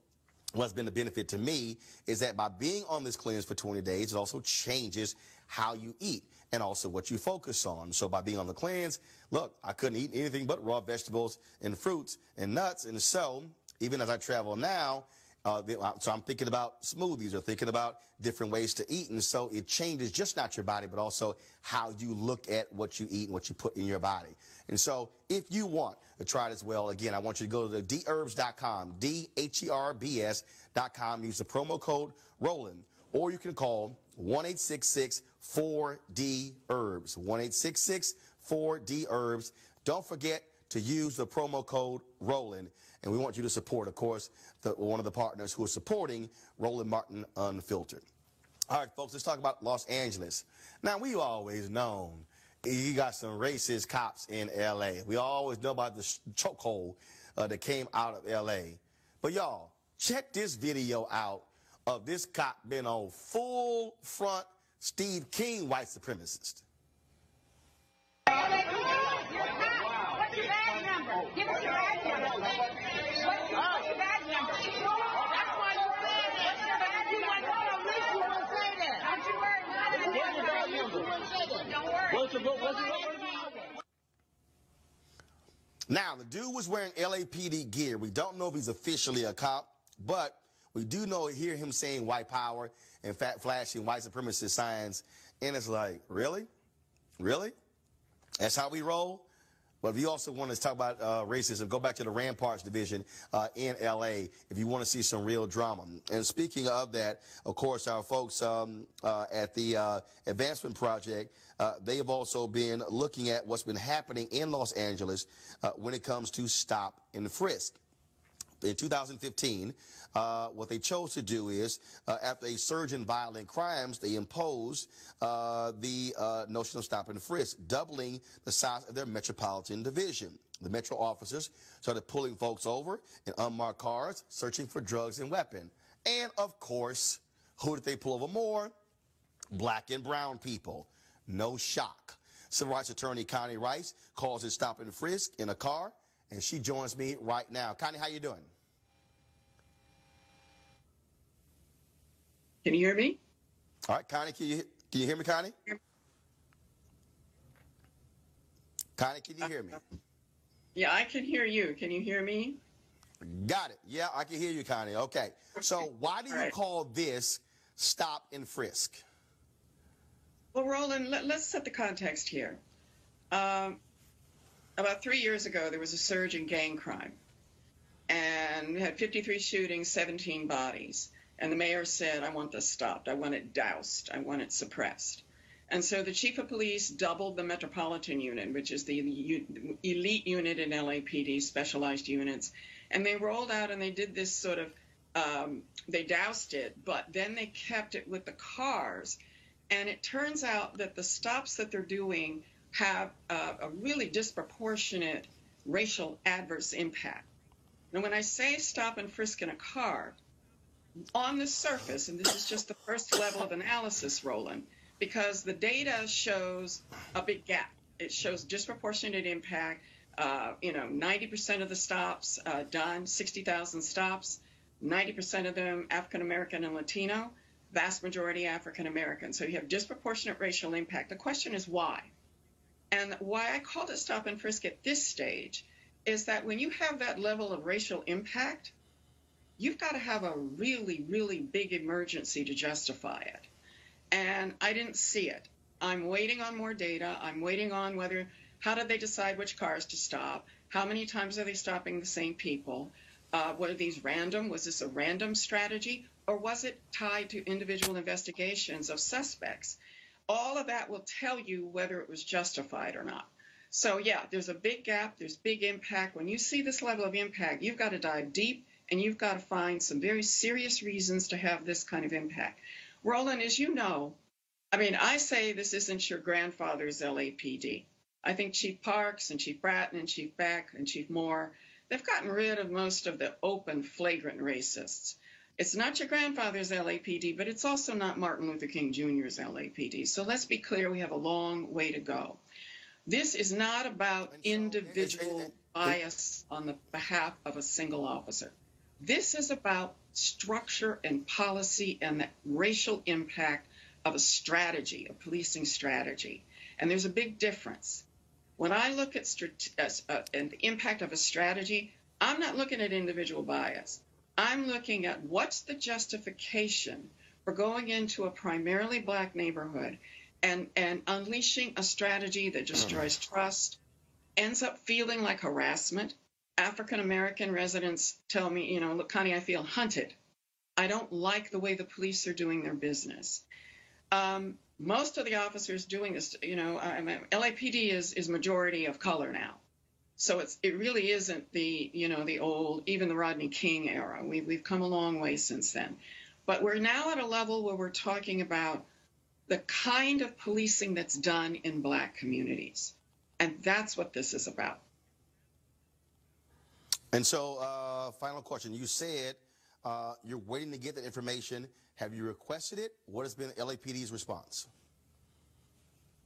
what's been the benefit to me is that by being on this cleanse for 20 days, it also changes how you eat and also what you focus on. So by being on the cleanse, look, I couldn't eat anything but raw vegetables and fruits and nuts. And so even as I travel now, so I'm thinking about smoothies or thinking about different ways to eat. And so it changes just not your body, but also how you look at what you eat and what you put in your body. And so if you want to try it as well, again, I want you to go to dherbs.com, DHERBS.com, use the promo code Roland, or you can call 1-866-4D-HERBS, 1-866-4D-HERBS. Don't forget to use the promo code Roland. And we want you to support, of course, one of the partners who is supporting Roland Martin Unfiltered. All right, folks, let's talk about Los Angeles. Now, we've always known you got some racist cops in L.A. We always know about the chokehold that came out of L.A. But, y'all, check this video out of this cop being on full front Steve King white supremacist. What's your badge number? Give us your badge number. What's your badge number? That's why you're saying that. What's your badge number? You won't say that. Don't you worry about it. What's your badge number? Don't worry. What's your Now, the dude was wearing LAPD gear. We don't know if he's officially a cop, but we do know, hear him saying white power and flashing white supremacist signs. And it's like, really? Really? That's how we roll? But if you also want to talk about racism, go back to the Ramparts division in L.A. if you want to see some real drama. And speaking of that, of course, our folks at the Advancement Project, they have also been looking at what's been happening in Los Angeles when it comes to stop and frisk. In 2015, what they chose to do is, after a surge in violent crimes, they imposed the notion of stop and frisk, doubling the size of their metropolitan division. The metro officers started pulling folks over in unmarked cars, searching for drugs and weapons. And, of course, who did they pull over more? Black and brown people. No shock. Civil rights attorney Connie Rice calls it stop and frisk in a car, and she joins me right now. Connie, how you doing? Can you hear me? All right, Connie, can you hear me, Connie? Connie, can you hear me? Yeah, I can hear you. Can you hear me? Got it. Yeah, I can hear you, Connie. Okay. So why do you call this stop and frisk? Well, Roland, let's set the context here. About 3 years ago, there was a surge in gang crime. And we had 53 shootings, 17 bodies. And the mayor said, I want this stopped. I want it doused. I want it suppressed. And so the chief of police doubled the Metropolitan Unit, which is the elite unit in LAPD, specialized units. And they rolled out and they did this sort of, they doused it, but then they kept it with the cars. And it turns out that the stops that they're doing have a really disproportionate racial adverse impact. Now, when I say stop and frisk in a car, on the surface, and this is just the first level of analysis, Roland, because the data shows a big gap. It shows disproportionate impact. 90% of the stops done, 60,000 stops, 90% of them African-American and Latino, vast majority African-American. So you have disproportionate racial impact. The question is why? And why I called it stop and frisk at this stage is that when you have that level of racial impact, you've got to have a really, really big emergency to justify it. And I didn't see it. I'm waiting on more data. I'm waiting on how did they decide which cars to stop? How many times are they stopping the same people? Were these random? Was this a random strategy? Or was it tied to individual investigations of suspects? All of that will tell you whether it was justified or not. So, yeah, there's a big gap. There's big impact. When you see this level of impact, you've got to dive deep. And you've got to find some very serious reasons to have this kind of impact. Roland, as you know, I say this isn't your grandfather's LAPD. I think Chief Parks and Chief Bratton and Chief Beck and Chief Moore, they've gotten rid of most of the open, flagrant racists. It's not your grandfather's LAPD, but it's also not Martin Luther King Jr.'s LAPD. So let's be clear, we have a long way to go. This is not about individual bias on the behalf of a single officer. This is about structure and policy and the racial impact of a strategy, a policing strategy. And there's a big difference. When I look at and the impact of a strategy, I'm not looking at individual bias. I'm looking at what's the justification for going into a primarily black neighborhood and unleashing a strategy that destroys trust, ends up feeling like harassment. African-American residents tell me, look, Connie, I feel hunted. I don't like the way the police are doing their business. Most of the officers doing this, LAPD is majority of color now. So it really isn't the old, even the Rodney King era. We've come a long way since then. But we're now at a level where we're talking about the kind of policing that's done in black communities. And that's what this is about. And so, final question. You said you're waiting to get that information. Have you requested it? What has been LAPD's response?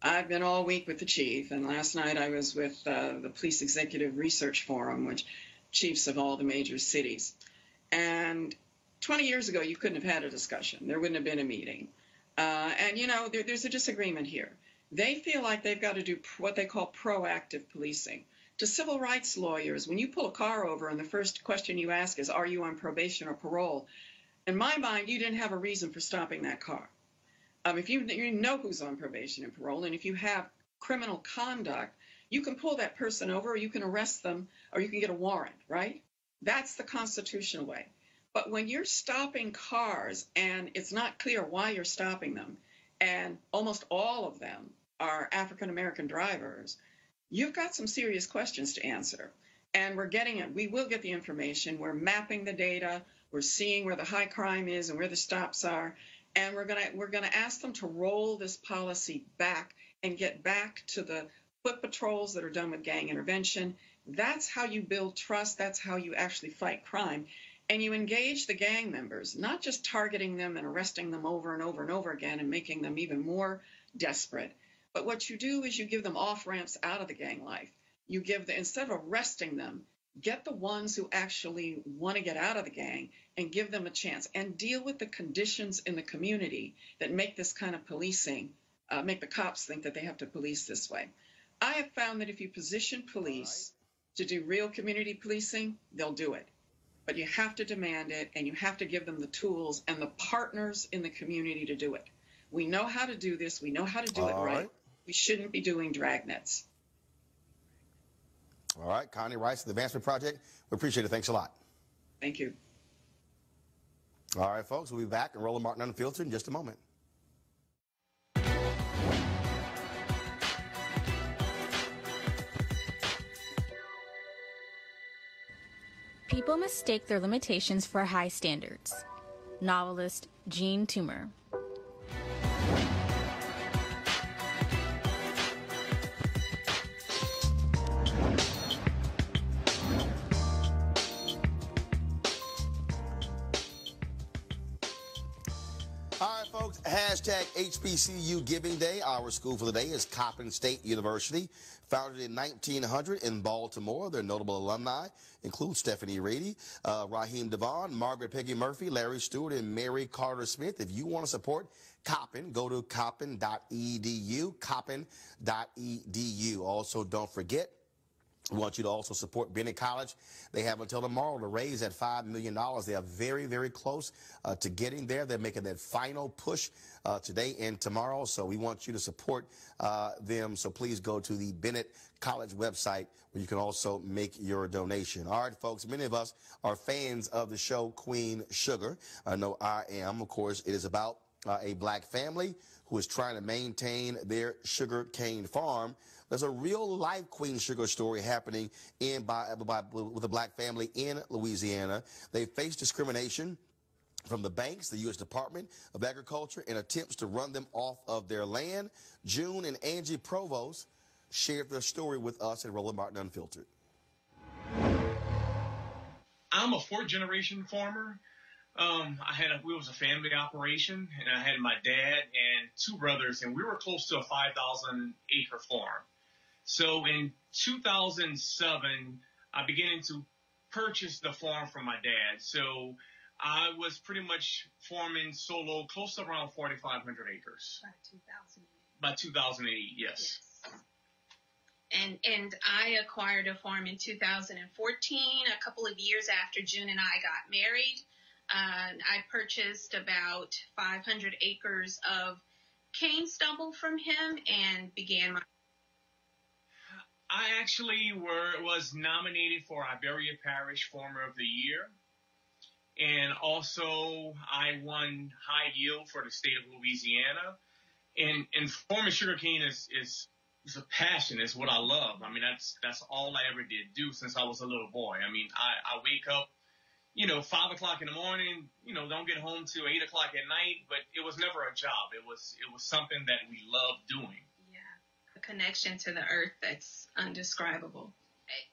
I've been all week with the chief, and last night I was with the Police Executive Research Forum, which chiefs of all the major cities. And 20 years ago, you couldn't have had a discussion. There wouldn't have been a meeting. There's a disagreement here. They feel like they've got to do what they call proactive policing. To civil rights lawyers, when you pull a car over and the first question you ask is, are you on probation or parole? In my mind, you didn't have a reason for stopping that car. If you know who's on probation and parole, and if you have criminal conduct, you can pull that person over, or you can arrest them, or you can get a warrant, right? That's the constitutional way. But when you're stopping cars and it's not clear why you're stopping them, and almost all of them are African-American drivers, you've got some serious questions to answer. And we're getting it. We will get the information. We're mapping the data. We're seeing where the high crime is and where the stops are. And we're gonna ask them to roll this policy back and get back to the foot patrols that are done with gang intervention. That's how you build trust. That's how you actually fight crime. And you engage the gang members, not just targeting them and arresting them over and over and over again and making them even more desperate. But what you do is you give them off-ramps out of the gang life. You give them, instead of arresting them, get the ones who actually want to get out of the gang and give them a chance, and deal with the conditions in the community that make this kind of policing, make the cops think that they have to police this way. I have found that if you position police to do real community policing, they'll do it. But you have to demand it, and you have to give them the tools and the partners in the community to do it. We know how to do this. We know how to do it right. We shouldn't be doing dragnets. All right, Connie Rice, the Advancement Project. We appreciate it. Thanks a lot. Thank you. All right, folks, we'll be back in Roland Martin Unfiltered in just a moment. People mistake their limitations for high standards. Novelist Jean Toomer. Hashtag HBCU Giving Day. Our school for the day is Coppin State University. Founded in 1900 in Baltimore. Their notable alumni include Stephanie Rady, Raheem Devon, Margaret Peggy Murphy, Larry Stewart, and Mary Carter Smith. If you want to support Coppin, go to coppin.edu, coppin.edu. Also, don't forget, we want you to also support Bennett College. They have until tomorrow to raise that $5 million. They are very, very close to getting there. They're making that final push today and tomorrow. So we want you to support them. So please go to the Bennett College website where you can also make your donation. All right, folks, many of us are fans of the show Queen Sugar. I know I am. Of course, it is about a black family who is trying to maintain their sugar cane farm. There's a real-life Queen Sugar story happening with a black family in Louisiana. They face discrimination from the banks, the U.S. Department of Agriculture, in attempts to run them off of their land. June and Angie Provost shared their story with us at Roland Martin Unfiltered. I'm a fourth-generation farmer. We was a family operation, and I had my dad and two brothers, and we were close to a 5,000-acre farm. So in 2007, I began to purchase the farm from my dad. So I was pretty much farming solo, close to around 4,500 acres. By 2008, yes. And I acquired a farm in 2014, a couple of years after June and I got married. I purchased about 500 acres of cane stubble from him and began my... I actually was nominated for Iberia Parish Farmer of the Year. And also, I won high yield for the state of Louisiana. And farming sugarcane is a passion. It's what I love. I mean, that's all I ever did do since I was a little boy. I mean, I wake up, 5 o'clock in the morning, don't get home till 8 o'clock at night, but it was never a job. It was something that we loved doing. Yeah, a connection to the earth that's undescribable.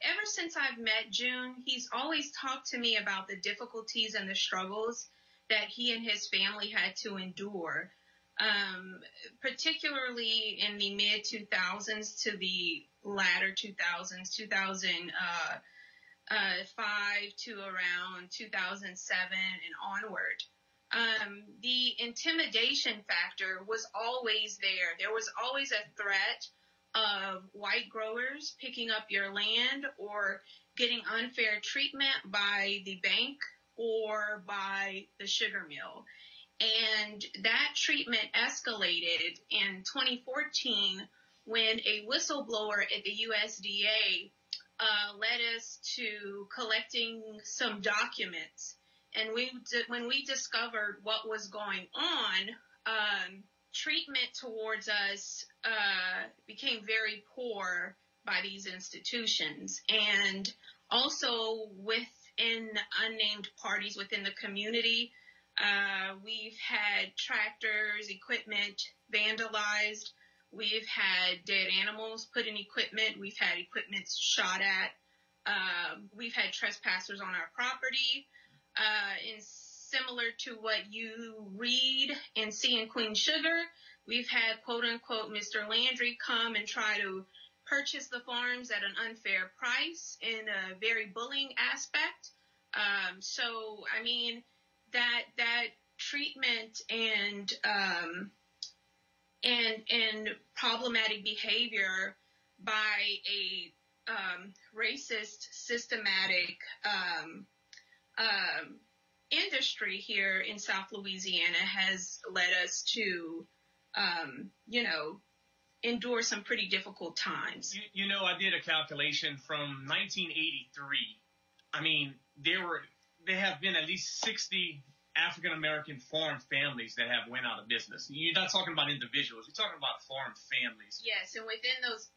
Ever since I've met June, he's always talked to me about the difficulties and the struggles that he and his family had to endure, particularly in the mid-2000s to the latter 2000s, 2005 to around 2007 and onward. The intimidation factor was always there. There was always a threat of white growers picking up your land or getting unfair treatment by the bank or by the sugar mill. And that treatment escalated in 2014 when a whistleblower at the USDA led us to collecting some documents. And when we discovered what was going on, treatment towards us became very poor by these institutions. And also within unnamed parties within the community, we've had tractors, equipment vandalized. We've had dead animals put in equipment. We've had equipment shot at. We've had trespassers on our property. And similar to what you read and see in Queen Sugar, we've had, quote unquote, Mr. Landry come and try to purchase the farms at an unfair price in a very bullying aspect. So, I mean, that treatment and problematic behavior by a racist, systematic industry here in South Louisiana has led us to, endure some pretty difficult times. I did a calculation from 1983. I mean, there have been at least 60 African-American farm families that have went out of business. You're not talking about individuals. You're talking about farm families. Yes, and within those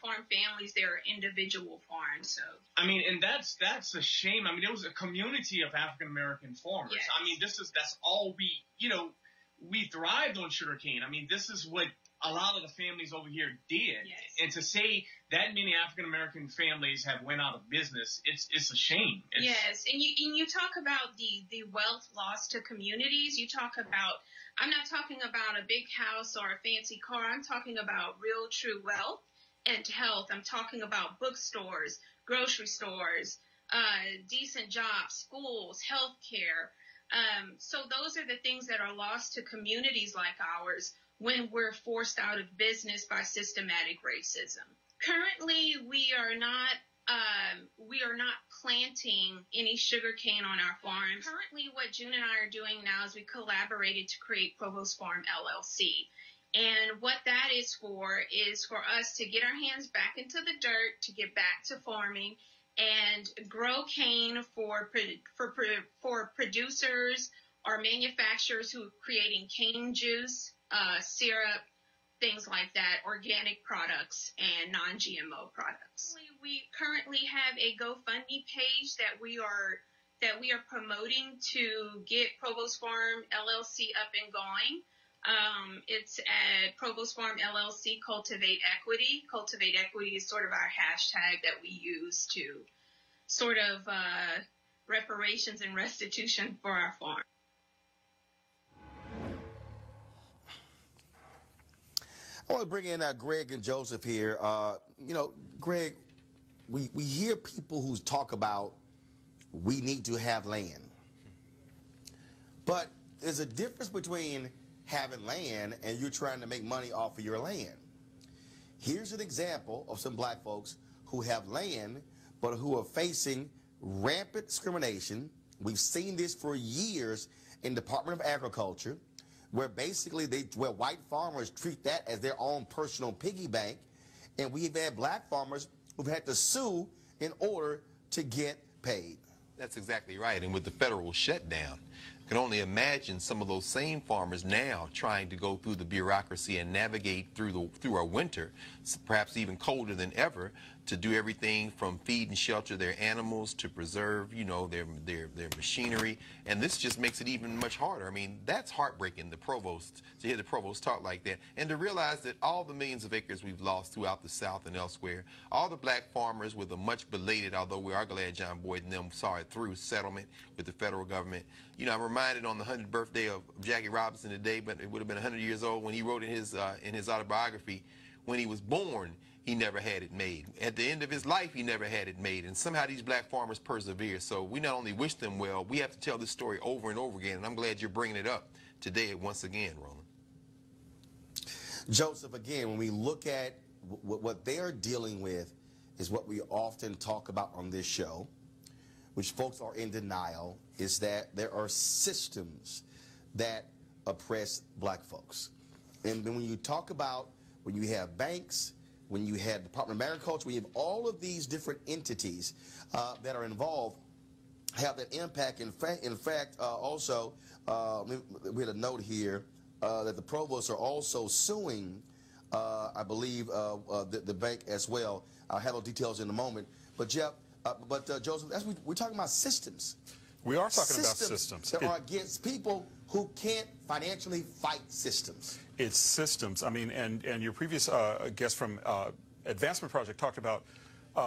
farm families, there are individual farms. So I mean, and that's a shame. I mean, there was a community of African-American farmers. Yes. I mean, that's all we thrived on sugarcane. I mean, this is what a lot of the families over here did. Yes. And to say that many African-American families have went out of business, it's a shame. Yes, and you talk about the wealth lost to communities. You talk about, I'm not talking about a big house or a fancy car. I'm talking about real, true wealth and health. I'm talking about bookstores, grocery stores, decent jobs, schools, healthcare. So those are the things that are lost to communities like ours when we're forced out of business by systematic racism. Currently, we are not planting any sugarcane on our farms. Currently, what June and I are doing now is we collaborated to create Provost Farm LLC. And what that is for us to get our hands back into the dirt, to get back to farming, and grow cane for producers or manufacturers who are creating cane juice, syrup, things like that, organic products and non-GMO products. We currently have a GoFundMe page that we are promoting to get Provost Farm LLC up and going. It's at Provost Farm LLC Cultivate Equity. Cultivate Equity is sort of our hashtag that we use to sort of reparations and restitution for our farm. I want to bring in Greg and Joseph here. Greg, we hear people who talk about we need to have land. But there's a difference between having land and you trying to make money off of your land. Here's an example of some black folks who have land but who are facing rampant discrimination. We've seen this for years in the Department of Agriculture, where basically where white farmers treat that as their own personal piggy bank, and we've had black farmers who've had to sue in order to get paid. That's exactly right. And with the federal shutdown, I can only imagine some of those same farmers now trying to go through the bureaucracy and navigate through our winter, perhaps even colder than ever, to do everything from feed and shelter their animals to preserve, their machinery. And this just makes it even much harder. I mean, that's heartbreaking, to hear the provost talk like that, and to realize that all the millions of acres we've lost throughout the South and elsewhere, all the black farmers with a much belated, although we are glad John Boyd and them saw it through, settlement with the federal government. I'm reminded on the 100th birthday of Jackie Robinson today, but it would have been 100 years old when he wrote in his autobiography, when he was born, he never had it made. At the end of his life, he never had it made. And somehow these black farmers persevere. So we not only wish them well, we have to tell this story over and over again. And I'm glad you're bringing it up today once again, Roland. Joseph, again, when we look at what they are dealing with is what we often talk about on this show, which folks are in denial, is that there are systems that oppress black folks. And when you talk about when you have banks, when you had Department of Agriculture, when you have all of these different entities that are involved, have that impact. In fact, also, we had a note here that the provosts are also suing, I believe, the bank as well. I'll have those details in a moment. But Jeff, Joseph, we're talking about systems. We are talking about systems that are against people who can't financially fight systems. It's systems. I mean, and your previous guest from Advancement Project talked about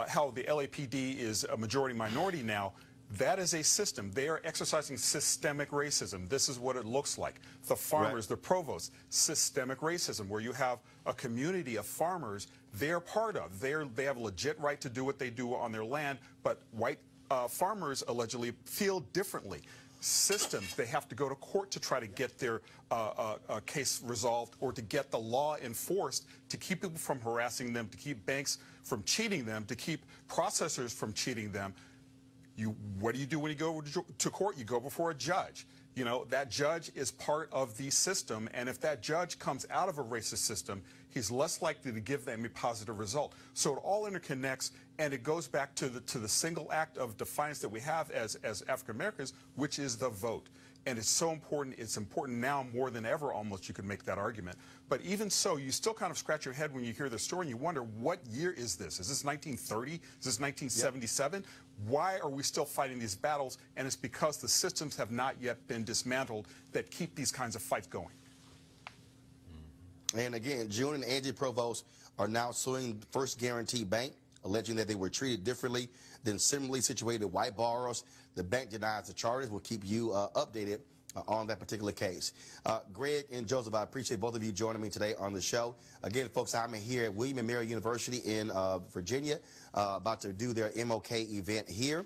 how the LAPD is a majority minority now. That is a system. They are exercising systemic racism. This is what it looks like. The farmers, the provosts, systemic racism, where you have a community of farmers they're part of. They have a legit right to do what they do on their land, but white farmers allegedly feel differently. Systems, they have to go to court to try to get their case resolved or to get the law enforced to keep people from harassing them, to keep banks from cheating them, to keep processors from cheating them. What do you do when you go to court? You go before a judge. You know, that judge is part of the system, and if that judge comes out of a racist system, he's less likely to give them a positive result. So it all interconnects, and it goes back to the single act of defiance that we have as African Americans, which is the vote. And it's so important. It's important now more than ever, almost, you could make that argument. But even so, you still kind of scratch your head when you hear the story, and you wonder, what year is this? Is this 1930? Is this 1977? Yep. Why are we still fighting these battles? And it's because the systems have not yet been dismantled that keep these kinds of fights going. And again, June and Angie Provost are now suing First Guarantee Bank, alleging that they were treated differently than similarly situated white borrowers. The bank denies the charges. We'll keep you updated on that particular case. Greg and Joseph, I appreciate both of you joining me today on the show. Again, folks, I'm here at William & Mary University in Virginia, about to do their MOK event here.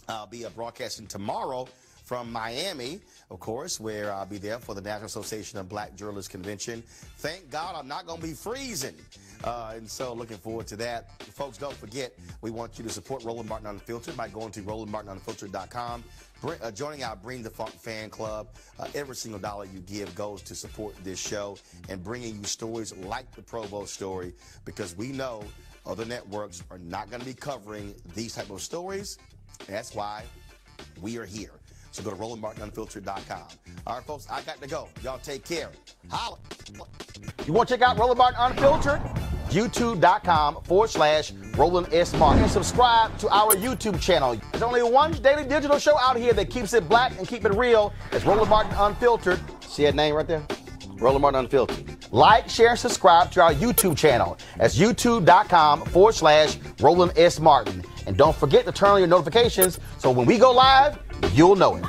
I'll be broadcasting tomorrow from Miami, of course, where I'll be there for the National Association of Black Journalists Convention. Thank God I'm not going to be freezing. And so looking forward to that. Folks, don't forget, we want you to support Roland Martin Unfiltered by going to RolandMartinUnfiltered.com. Joining our Bring the Funk fan club. Every single dollar you give goes to support this show and bringing you stories like the Provost story, because we know other networks are not going to be covering these type of stories. That's why we are here. So go to RolandMartinUnfiltered.com. All right, folks, I got to go. Y'all take care. Holla. You want to check out Roland Martin Unfiltered? YouTube.com/Roland S. Martin. And subscribe to our YouTube channel. There's only one daily digital show out here that keeps it black and keep it real. It's Roland Martin Unfiltered. See that name right there? Roland Martin Unfiltered. Like, share, and subscribe to our YouTube channel. That's YouTube.com/Roland S. Martin. And don't forget to turn on your notifications so when we go live, you'll know it.